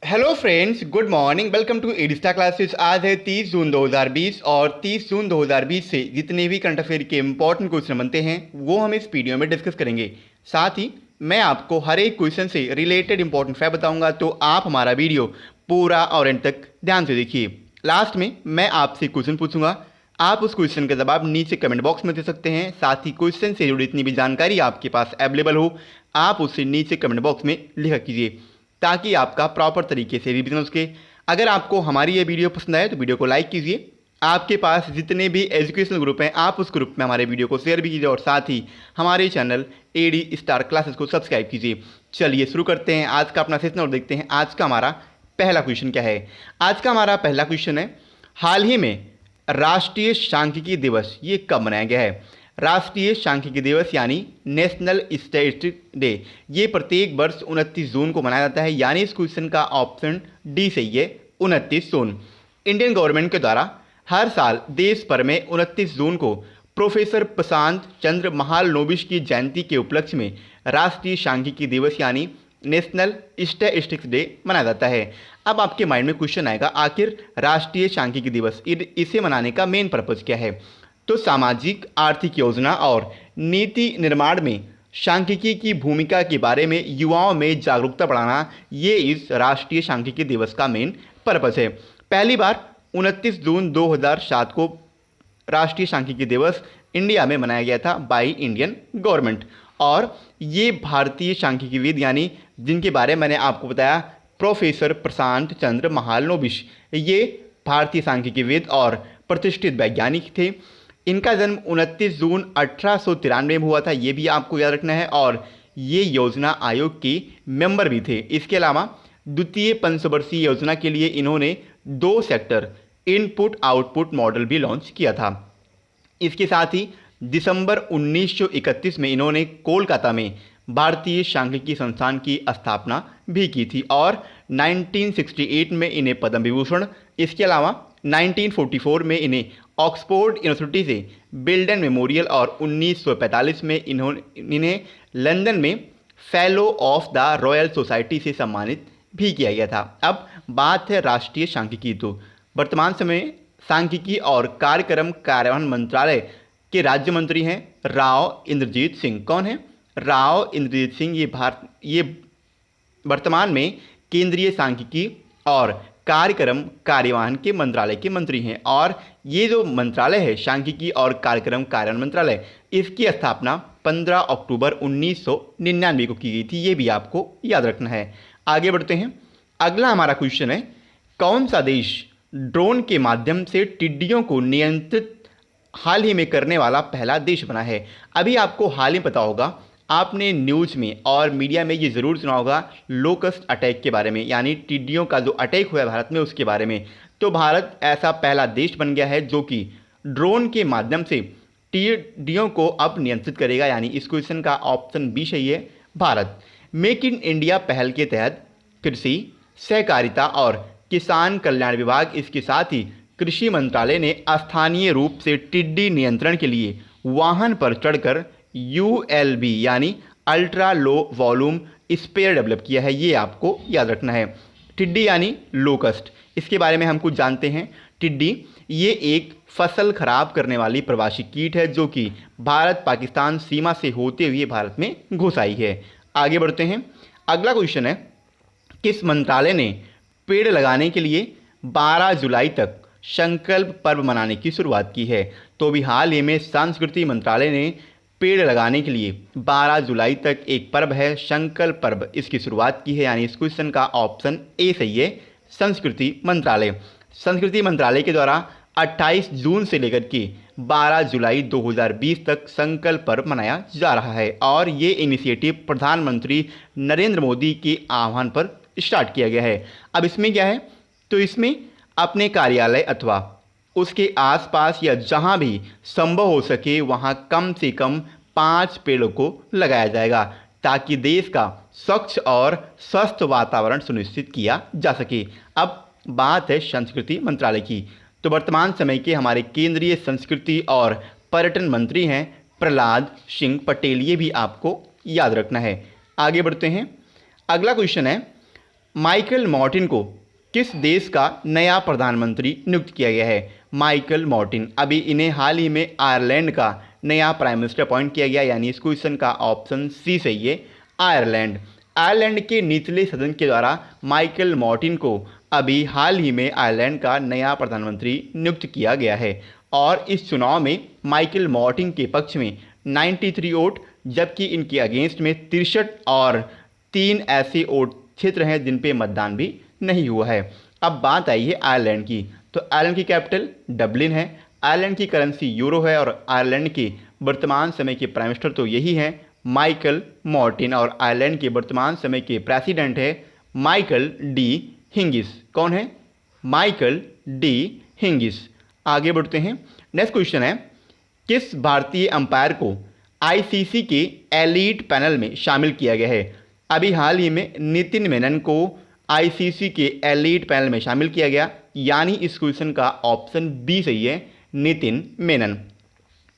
Hello friends, good morning. Welcome to एडिस्टा classes. आज है 30 जून 2020 और 30 जून 2020 से जितने भी करंट अफेयर के इंपॉर्टेंट क्वेश्चन बनते हैं वो हम इस वीडियो में डिस्कस करेंगे। साथ ही मैं आपको हर एक क्वेश्चन से रिलेटेड इंपॉर्टेंट फैक्ट बताऊंगा, तो आप हमारा वीडियो पूरा और एंड तक ध्यान से देखिए। लास्ट में मैं आपसे क्वेश्चन पूछूंगा, आप उस क्वेश्चन का जवाब नीचे कमेंट बॉक्स में दे सकते हैं। साथ ही क्वेश्चन से जुड़ी इतनी भी जानकारी आपके पास अवेलेबल हो, आप उसे नीचे कमेंट बॉक्स में लिखा कीजिए ताकि आपका प्रॉपर तरीके से रिवीजन हो सके। अगर आपको हमारी ये वीडियो पसंद आए तो वीडियो को लाइक कीजिए। आपके पास जितने भी एजुकेशनल ग्रुप हैं आप उस ग्रुप में हमारे वीडियो को शेयर भी कीजिए और साथ ही हमारे चैनल एडी स्टार क्लासेस को सब्सक्राइब कीजिए। चलिए शुरू करते हैं आज का अपना सेशन और देखते हैं आज का हमारा पहला क्वेश्चन क्या है। आज का हमारा पहला क्वेश्चन है, हाल ही में राष्ट्रीय सांख्यिकी दिवस ये कब मनाया गया है। राष्ट्रीय सांख्यिकी दिवस यानी नेशनल स्टैटिस्टिक डे ये प्रत्येक वर्ष 29 जून को मनाया जाता है, यानी इस क्वेश्चन का ऑप्शन डी सही है, 29 जून। इंडियन गवर्नमेंट के द्वारा हर साल देश भर में 29 जून को प्रोफेसर प्रशांत चंद्र महालनोबिस की जयंती के उपलक्ष्य में राष्ट्रीय सांख्यिकी दिवस यानी नेशनल स्टैटिस्टिक्स डे मनाया जाता है। अब आपके माइंड में क्वेश्चन आएगा, आखिर राष्ट्रीय सांख्यिकी दिवस इसे मनाने का मेन पर्पज क्या है। तो सामाजिक आर्थिक योजना और नीति निर्माण में सांख्यिकी की भूमिका के बारे में युवाओं में जागरूकता बढ़ाना ये इस राष्ट्रीय सांख्यिकी दिवस का मेन पर्पस है। पहली बार 29 जून 2007 को राष्ट्रीय सांख्यिकी दिवस इंडिया में मनाया गया था बाय इंडियन गवर्नमेंट, और ये भारतीय सांख्यिकीविद यानी जिनके बारे में मैंने आपको बताया प्रोफेसर प्रशांत चंद्र महालनोबिस, ये भारतीय सांख्यिकीविद और प्रतिष्ठित वैज्ञानिक थे। इनका जन्म 29 जून 1893 में हुआ था, ये भी आपको याद रखना है, और ये योजना आयोग के मेंबर भी थे। इसके अलावा द्वितीय पंचवर्षीय योजना के लिए इन्होंने 2 सेक्टर इनपुट आउटपुट मॉडल भी लॉन्च किया था। इसके साथ ही दिसंबर 1931 में इन्होंने कोलकाता में भारतीय सांख्यिकी संस्थान की स्थापना भी की थी, और 1968 में इन्हें पद्म विभूषण, इसके अलावा 1944 में इन्हें ऑक्सफोर्ड यूनिवर्सिटी से बिल्डन मेमोरियल, और 1945 में इन्हें लंदन में fellow of the royal society से सम्मानित भी किया गया था। अब बात है राष्ट्रीय सांख्यिकी। तो वर्तमान समय सांख्यिकी और कार्यक्रम कार्यान्वयन मंत्रालय के राज्य मंत्री हैं राव इंद्रजीत सिंह। कौन है? राव इंद्रजीत सिंह। ये वर्तमान में केंद्रीय सांख्यिकी और कार्यक्रम कार्यान्वयन के मंत्रालय के मंत्री हैं, और ये जो मंत्रालय है सांख्यिकी और कार्यक्रम कार्यान्वयन मंत्रालय, इसकी स्थापना 15 अक्टूबर 1999 को की गई थी। ये भी आपको याद रखना है। आगे बढ़ते हैं। अगला हमारा क्वेश्चन है, कौन सा देश ड्रोन के माध्यम से टिड्डियों को नियंत्रित हाल ही में करने वाला पहला देश बना है। अभी आपको हाल ही पता होगा, आपने न्यूज़ में और मीडिया में ये ज़रूर सुना होगा लोकस्ट अटैक के बारे में, यानी टिड्डियों का जो अटैक हुआ है भारत में उसके बारे में। तो भारत ऐसा पहला देश बन गया है जो कि ड्रोन के माध्यम से टिड्डियों को अब नियंत्रित करेगा, यानी इस क्वेश्चन का ऑप्शन बी सही है, भारत। मेक इन इंडिया पहल के तहत कृषि, सहकारिता और किसान कल्याण विभाग, इसके साथ ही कृषि मंत्रालय ने स्थानीय रूप से टिड्डी नियंत्रण के लिए वाहन पर चढ़कर ULB यानी ultra low volume sprayer develop किया है। ये आपको याद रखना है। टिड्डी यानी लोकस्ट, इसके बारे में हम कुछ जानते हैं। टिड्डी ये एक फसल खराब करने वाली प्रवासी कीट है जो कि भारत पाकिस्तान सीमा से होते हुए भारत में घुस आई है। आगे बढ़ते हैं। अगला क्वेश्चन है, किस मंत्रालय ने पेड़ लगाने के लिए 12 जुलाई तक संकल्प पर्व मनाने की शुरुआत की है। तो अभी हाल ही में संस्कृति मंत्रालय ने पेड़ लगाने के लिए 12 जुलाई तक एक पर्व है संकल्प पर्व, इसकी शुरुआत की है, यानी इस क्वेश्चन का ऑप्शन ए सही है, संस्कृति मंत्रालय। संस्कृति मंत्रालय के द्वारा 28 जून से लेकर के 12 जुलाई 2020 तक संकल्प पर्व मनाया जा रहा है, और ये इनिशिएटिव प्रधानमंत्री नरेंद्र मोदी के आह्वान पर स्टार्ट किया गया है। अब इसमें क्या है, तो इसमें अपने कार्यालय अथवा उसके आसपास या जहां भी संभव हो सके वहां कम से कम 5 पेड़ों को लगाया जाएगा, ताकि देश का स्वच्छ और स्वस्थ वातावरण सुनिश्चित किया जा सके। अब बात है संस्कृति मंत्रालय की। तो वर्तमान समय के हमारे केंद्रीय संस्कृति और पर्यटन मंत्री हैं प्रहलाद सिंह पटेल, ये भी आपको याद रखना है। आगे बढ़ते हैं। अगला क्वेश्चन है, माइकल मॉर्टिन को किस देश का नया प्रधानमंत्री नियुक्त किया गया है? माइकल मॉर्टिन, अभी इन्हें हाल ही में आयरलैंड का नया प्राइम मिनिस्टर अपॉइंट किया गया, यानी इस क्वेश्चन का ऑप्शन सी सही है, आयरलैंड। आयरलैंड के निचले सदन के द्वारा माइकल मॉर्टिन को अभी हाल ही में आयरलैंड का नया प्रधानमंत्री नियुक्त किया गया है और इस चुनाव में माइकल मॉर्टिन के पक्ष में 93 वोट, जबकि इनके अगेंस्ट में 63 और 3 ऐसे वोट क्षेत्र हैं जिन पे मतदान भी नहीं हुआ है। अब बात आई है आयरलैंड की, तो आयरलैंड की कैपिटल डबलिन है, आयरलैंड की करेंसी यूरो है और आयरलैंड के वर्तमान समय के प्राइम मिनिस्टर तो यही हैं माइकल मॉर्टिन और आयरलैंड के वर्तमान समय के प्रेसिडेंट है माइकल डी हिंगिस। कौन है? Michael D Hingis. आगे बढ़ते हैं, नेक्स्ट क्वेश्चन है, किस भारतीय अंपायर को आईसीसी के एलीट पैनल में शामिल किया गया है? अभी हाल ही में नितिन मेनन को आईसीसी के एलीट पैनल में शामिल किया गया, यानी इस क्वेश्चन का ऑप्शन बी सही है, नितिन मेनन।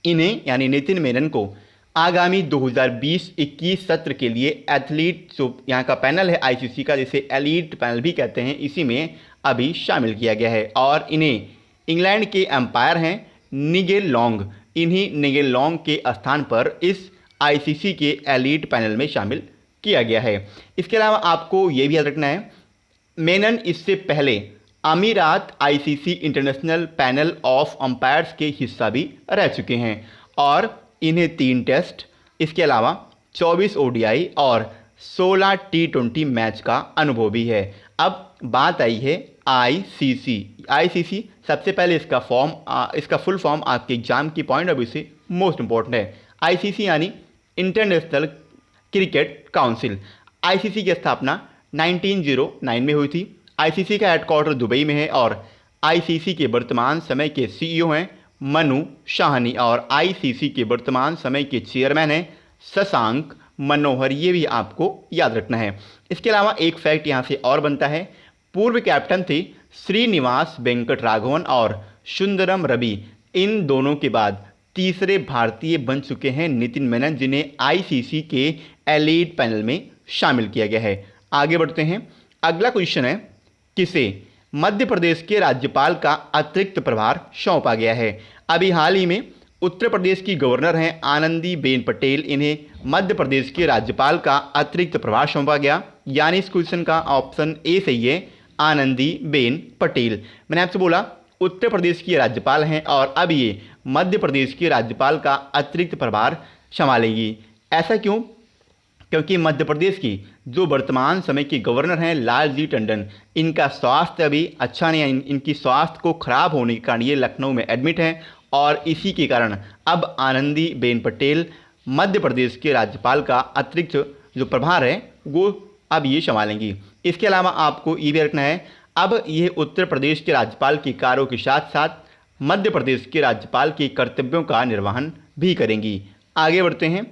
इन्हें यानी नितिन मेनन को आगामी 2020-21 सत्र के लिए एथलीट जो यहाँ का पैनल है आईसीसी का, जिसे एलीट पैनल भी कहते हैं, इसी में अभी शामिल किया गया है और इन्हें इंग्लैंड के एम्पायर हैं निगेल लॉन्ग, इन्हीं निगेल लॉन्ग के स्थान पर इस आईसीसी के एलीट पैनल में शामिल किया गया है। इसके अलावा आपको ये भी याद रखना है, मेनन इससे पहले अमीरात ICC international panel of umpires के हिस्सा भी रह चुके हैं और इन्हें 3 टेस्ट, इसके अलावा 24 ओडीआई और 16 टी20 मैच का अनुभव भी है। अब बात आई है आईसीसी सबसे पहले इसका फुल फॉर्म आपके एग्जाम की पॉइंट ऑफ व्यू से मोस्ट इंपॉर्टेंट है। आईसीसी यानी इंटरनेशनल क्रिकेट काउंसिल। आईसीसी की स्थापना 1909 में हुई थी। आईसीसी का हेडक्वार्टर दुबई में है और आईसीसी के वर्तमान समय के सीईओ हैं मनु शाहनी और आईसीसी के वर्तमान समय के चेयरमैन हैं शशांक मनोहर, ये भी आपको याद रखना है। इसके अलावा एक फैक्ट यहाँ से और बनता है, पूर्व कैप्टन थे श्रीनिवास वेंकट राघवन और सुंदरम रवि, इन दोनों के बाद तीसरे भारतीय बन चुके हैं नितिन मेनन, जिन्हें आईसीसी के एलीट पैनल में शामिल किया गया है। आगे बढ़ते हैं, अगला क्वेश्चन है, किसे मध्य प्रदेश के राज्यपाल का अतिरिक्त प्रभार सौंपा गया है? अभी हाल ही में उत्तर प्रदेश की गवर्नर हैं आनंदीबेन पटेल, इन्हें मध्य प्रदेश के राज्यपाल का अतिरिक्त प्रभार सौंपा गया, यानी इस क्वेश्चन का ऑप्शन ए सही है, आनंदीबेन पटेल। मैंने आपसे बोला उत्तर प्रदेश की राज्यपाल हैं और अब ये मध्य प्रदेश के राज्यपाल का अतिरिक्त प्रभार संभालेंगी। ऐसा क्यों? क्योंकि मध्य प्रदेश की जो वर्तमान समय के गवर्नर हैं लालजी टंडन, इनका स्वास्थ्य अभी अच्छा नहीं है, इनकी स्वास्थ्य को खराब होने के कारण ये लखनऊ में एडमिट हैं और इसी के कारण अब आनंदीबेन पटेल मध्य प्रदेश के राज्यपाल का अतिरिक्त जो प्रभार है वो अब ये संभालेंगी। इसके अलावा आपको ये भी रखना है, अब ये उत्तर प्रदेश के राज्यपाल के कार्यों के साथ साथ मध्य प्रदेश के राज्यपाल के कर्तव्यों का निर्वहन भी करेंगी। आगे बढ़ते हैं,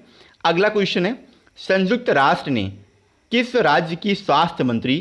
अगला क्वेश्चन है, संयुक्त राष्ट्र ने किस राज्य की स्वास्थ्य मंत्री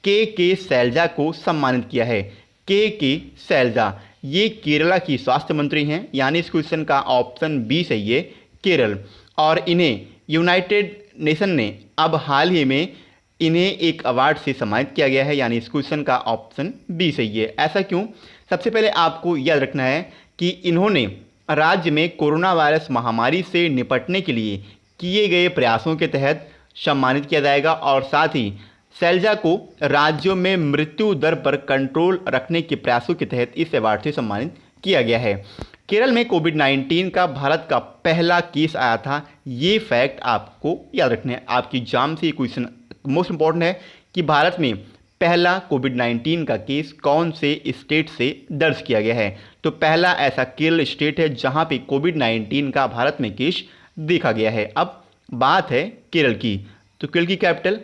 के शैलजा को सम्मानित किया है? के शैलजा ये केरला की स्वास्थ्य मंत्री हैं, यानी इस क्वेश्चन का ऑप्शन बी सही है, केरल। और इन्हें यूनाइटेड नेशन ने अब हाल ही में इन्हें एक अवार्ड से सम्मानित किया गया है, यानी इस क्वेश्चन का ऑप्शन बी सही है। ऐसा क्यों? सबसे पहले आपको याद रखना है कि इन्होंने राज्य में कोरोना वायरस महामारी से निपटने के लिए किए गए प्रयासों के तहत सम्मानित किया जाएगा और साथ ही शैलजा को राज्यों में मृत्यु दर पर कंट्रोल रखने के प्रयासों के तहत इस अवार्ड से सम्मानित किया गया है। केरल में कोविड-19 का भारत का पहला केस आया था, ये फैक्ट आपको याद रखना है। आपकी एग्जाम से ये क्वेश्चन मोस्ट इंपॉर्टेंट है कि भारत में पहला कोविड-19 का केस कौन से स्टेट से दर्ज किया गया है? तो पहला ऐसा केरल स्टेट है जहां पे कोविड-19 का भारत में केस देखा गया है। अब बात है केरल की, तो केरल की कैपिटल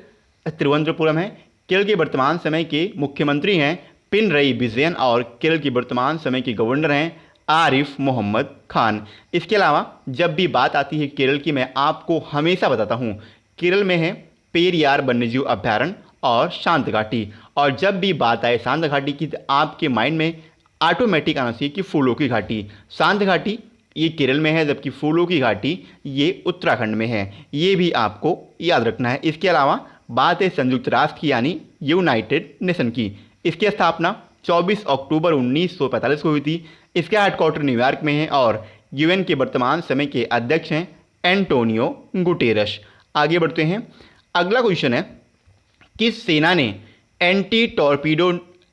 तिरुवनंतपुरम है। केरल के वर्तमान समय के मुख्यमंत्री हैं पिनरई विजयन और केरल के वर्तमान समय के गवर्नर हैं आरिफ मोहम्मद खान। इसके अलावा जब भी बात आती है केरल की, मैं आपको हमेशा बताता हूँ केरल में है पेरियार वन्यजीव अभ्यारण्य और शांत घाटी, और जब भी बात आए शांत घाटी की तो आपके माइंड में ऑटोमेटिक आना चाहिए कि फूलों की घाटी। शांत घाटी ये केरल में है, जबकि फूलों की घाटी ये उत्तराखंड में है, ये भी आपको याद रखना है। इसके अलावा बात है संयुक्त राष्ट्र की, यानी यूनाइटेड नेशन की। इसकी स्थापना 24 अक्टूबर 1945 को हुई थी। इसका हेडक्वार्टर न्यूयॉर्क में है और यूएन के वर्तमान समय के अध्यक्ष हैं एंटोनियो गुटेरस। आगे बढ़ते हैं। अगला क्वेश्चन है, किस सेना ने एंटी टॉर्पीडो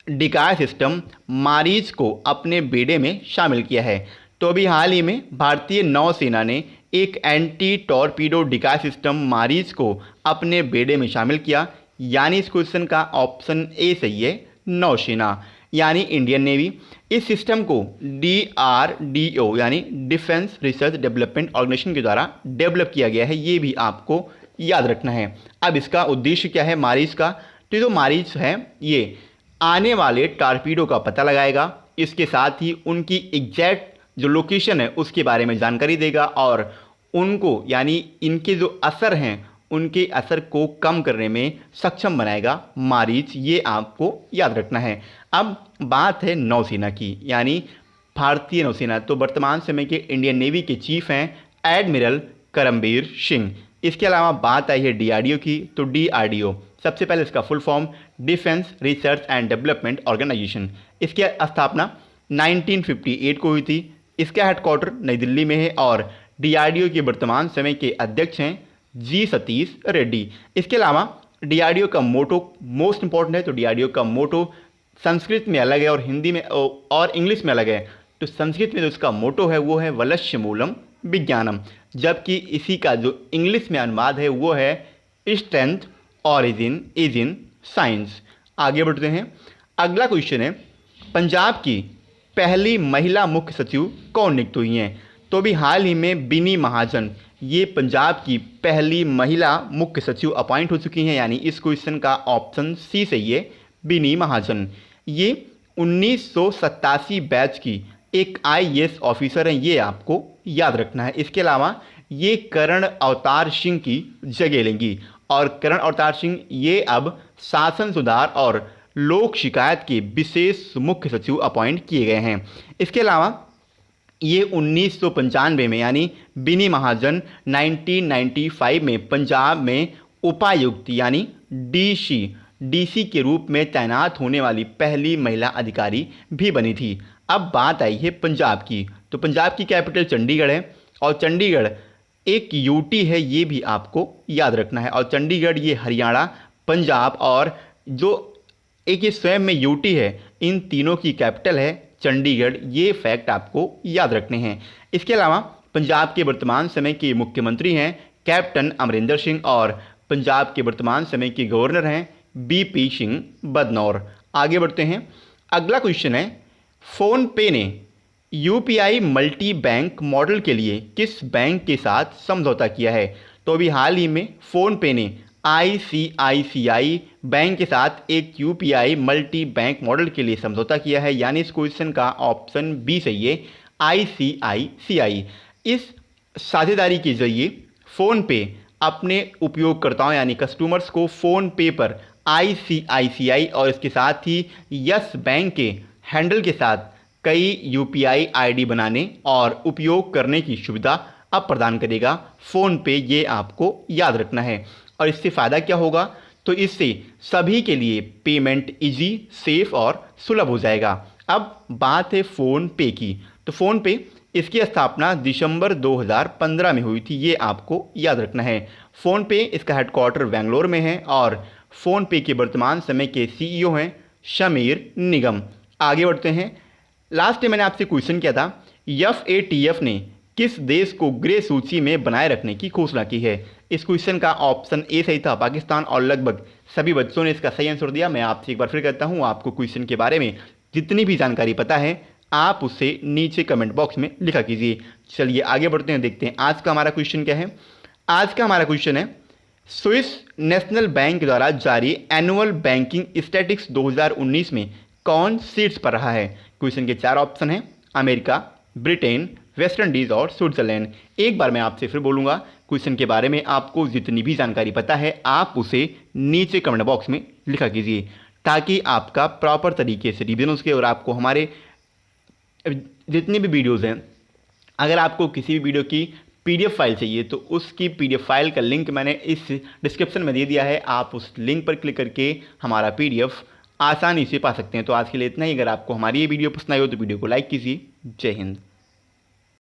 डिकाय सिस्टम मारीच को अपने बेड़े में शामिल किया है? तो अभी हाल ही में भारतीय नौसेना ने एक एंटी टॉर्पीडो डिकाय सिस्टम मारीच को अपने बेड़े में शामिल किया। यानी इस क्वेश्चन का ऑप्शन ए सही है, नौसेना यानी इंडियन नेवी। इस सिस्टम को DRDO यानी डिफेंस रिसर्च डेवलपमेंट ऑर्गेनाइजेशन के द्वारा डेवलप किया गया है, ये भी आपको याद रखना है। अब इसका उद्देश्य क्या है मारीच का? तो जो मारीच है ये आने वाले टारपीडो का पता लगाएगा, इसके साथ ही उनकी एग्जैक्ट जो लोकेशन है उसके बारे में जानकारी देगा और उनको यानी इनके जो असर हैं उनके असर को कम करने में सक्षम बनाएगा मारीच, ये आपको याद रखना है। अब बात है नौसेना की यानी भारतीय नौसेना। तो वर्तमान समय के इंडियन नेवी के चीफ हैं एडमिरल करमबीर सिंह। इसके अलावा बात आई है DRDO की। तो DRDO सबसे पहले इसका full form defence research and development organisation. इसकी स्थापना 1958 को हुई थी। इसका हेडक्वार्टर नई दिल्ली में है और DRDO के वर्तमान समय के अध्यक्ष हैं G सतीश रेड्डी। इसके अलावा DRDO का मोटो मोस्ट इंपॉर्टेंट है। तो DRDO का मोटो संस्कृत में अलग है और हिंदी में और इंग्लिश में अलग है। तो संस्कृत में जो उसका मोटो है वो है वलस्य मूलम विज्ञानम, जबकि इसी का जो इंग्लिश में अनुवाद है वो है strength origin is in science. आगे बढ़ते हैं। अगला क्वेश्चन है, पंजाब की पहली महिला मुख्य सचिव कौन नियुक्त हुई हैं? तो अभी हाल ही में बिनी महाजन ये पंजाब की पहली महिला मुख्य सचिव अपॉइंट हो चुकी हैं। यानी इस क्वेश्चन का ऑप्शन सी सही है, बिनी महाजन। ये 1987 बैच की एक IAS ऑफिसर हैं, ये आपको याद रखना है। इसके अलावा ये करण अवतार सिंह की जगह लेंगी और करण अवतार सिंह ये अब शासन सुधार और लोक शिकायत के विशेष मुख्य सचिव अपॉइंट किए गए हैं। इसके अलावा ये 1995 में यानी बिनी महाजन 1995 में पंजाब में उपायुक्त यानी DC के रूप में तैनात होने वाली पहली महिला अधिकारी भी बनी थी। अब बात आई है पंजाब की। तो पंजाब की कैपिटल चंडीगढ़ है और चंडीगढ़ एक UT है, ये भी आपको याद रखना है। और चंडीगढ़ ये हरियाणा, पंजाब और जो एक ये स्वयं में UT है, इन तीनों की कैपिटल है चंडीगढ़। ये फैक्ट आपको याद रखने हैं। इसके अलावा पंजाब के वर्तमान समय के मुख्यमंत्री हैं कैप्टन अमरिंदर सिंह और पंजाब के वर्तमान समय के गवर्नर हैं BP सिंह बदनौर। आगे बढ़ते हैं। अगला क्वेश्चन है, फ़ोन पे ने UPI मल्टी बैंक मॉडल के लिए किस बैंक के साथ समझौता किया है? तो अभी हाल ही में फ़ोन पे ने ICICI बैंक के साथ एक UPI मल्टी बैंक मॉडल के लिए समझौता किया है। यानी इस क्वेश्चन का ऑप्शन बी सही है, ICICI। इस साझेदारी के जरिए फ़ोन पे अपने उपयोगकर्ताओं यानी कस्टमर्स को फ़ोन पे पर ICICI और इसके साथ ही यस बैंक के हैंडल के साथ कई UPI ID बनाने और उपयोग करने की सुविधा अब प्रदान करेगा फ़ोन पे, ये आपको याद रखना है। और इससे फ़ायदा क्या होगा? तो इससे सभी के लिए पेमेंट इजी, सेफ और सुलभ हो जाएगा। अब बात है फ़ोन पे की। तो फ़ोन पे इसकी स्थापना दिसंबर 2015 में हुई थी, ये आपको याद रखना है। फ़ोन पे इसका हेडक्वार्टर बेंगलोर में है और फ़ोन पे के वर्तमान समय के CEO हैं शमीर निगम। आगे बढ़ते हैं। लास्ट टाइम मैंने आपसे क्वेश्चन किया था, FATF ने किस देश को ग्रे सूची में बनाए रखने की घोषणा की है? इस क्वेश्चन का ऑप्शन ए सही था, पाकिस्तान, और लगभग सभी बच्चों ने इसका सही आंसर दिया। मैं आपसे एक बार फिर कहता हूँ, आपको क्वेश्चन के बारे में जितनी भी जानकारी पता है आप उसे नीचे कमेंट बॉक्स में लिखा कीजिए। चलिए आगे बढ़ते हैं, देखते हैं आज का हमारा क्वेश्चन क्या है। आज का हमारा क्वेश्चन है, स्विस नेशनल बैंक द्वारा जारी एनुअल बैंकिंग स्टैटिस्टिक्स 2019 में कौन शीर्ष पर रहा है? क्वेश्चन के 4 ऑप्शन हैं, अमेरिका, ब्रिटेन, वेस्ट इंडीज़ और स्विट्जरलैंड। एक बार मैं आपसे फिर बोलूँगा, क्वेश्चन के बारे में आपको जितनी भी जानकारी पता है आप उसे नीचे कमेंट बॉक्स में लिखा कीजिए ताकि आपका प्रॉपर तरीके से रिवीजन हो सके और आपको हमारे जितनी भी वीडियोज़ हैं, अगर आपको किसी भी वीडियो की पीडीएफ फाइल चाहिए तो उसकी पीडीएफ फाइल का लिंक मैंने इस डिस्क्रिप्शन में दे दिया है। आप उस लिंक पर क्लिक करके हमारा पीडीएफ आसानी से पा सकते हैं। तो आज के लिए इतना ही। अगर आपको हमारी ये वीडियो पसंद आई हो तो वीडियो को लाइक कीजिए। जय हिंद।